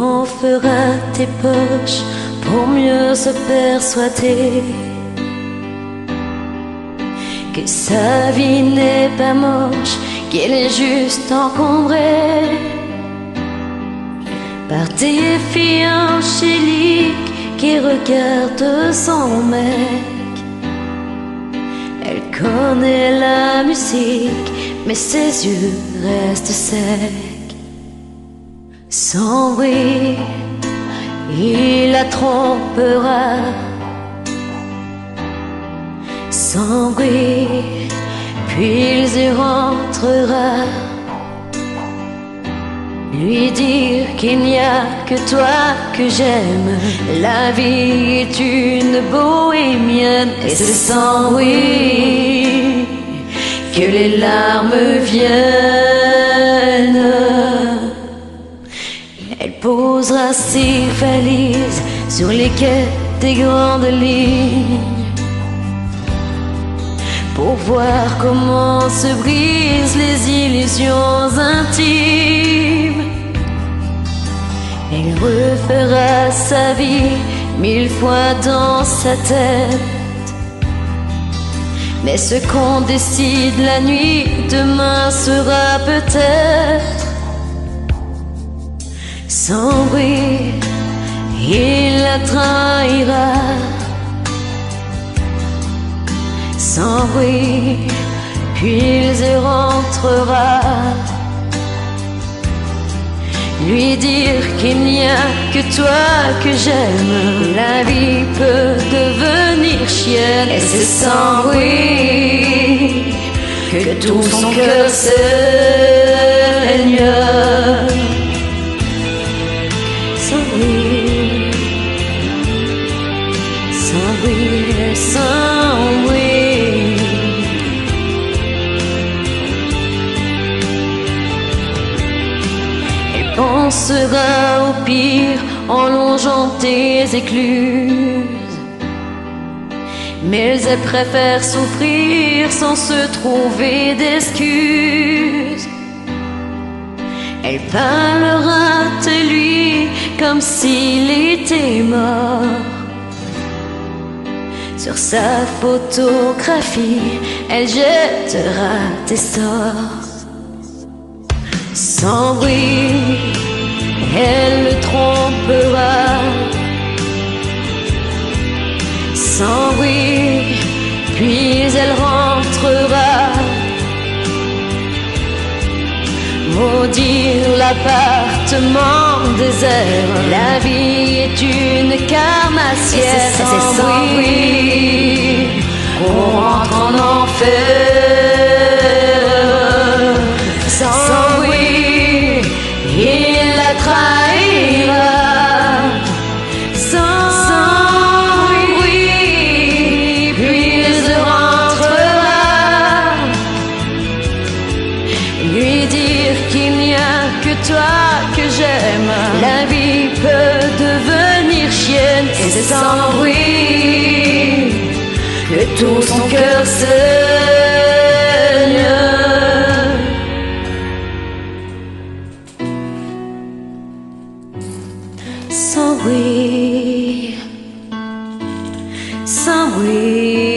Comment fera tes poches pour mieux se persuader que sa vie n'est pas moche, qu'elle est juste encombrée par des filles angéliques qui regardent son mec. Elle connaît la musique, mais ses yeux restent secs. Sans bruit, il la trompera. Sans bruit, puis il rentrera. Lui dire qu'il n'y a que toi que j'aime. La vie est une bohémienne et c'est sans bruit que les larmes viennent. Elle posera ses valises sur les quais des grandes lignes pour voir comment se brisent les illusions intimes. Elle refera sa vie 1000 fois dans sa tête. Mais ce qu'on décide la nuit, demain sera peut-être. Sans bruit, il la trahira. Sans bruit, puis il rentrera. Lui dire qu'il n'y a que toi que j'aime. La vie peut devenir chienne et c'est sans bruit que tout son cœur saigne. Sans bruit, sans bruit, sans bruit. Elle pensera au pire en longeant tes écluses, mais elle préfère souffrir sans se trouver d'excuses. Elle parlera de lui comme s'il était mort. Sur sa photographie, elle jettera tes sorts. Sans bruit, elle le trompera. Sans bruit, puis elle rentrera. Maudire l'appartement désert. La vie est une carnassière. C'est sans bruit qu'on rentre en enfer. Sans bruit, il la trahira. Sans bruit, puis il rentrera. Lui dire qu'il n'y a que toi que j'aime. La vie peut devenir chienne et c'est sans bruit que tout son cœur saigne. Sans bruit, sans bruit.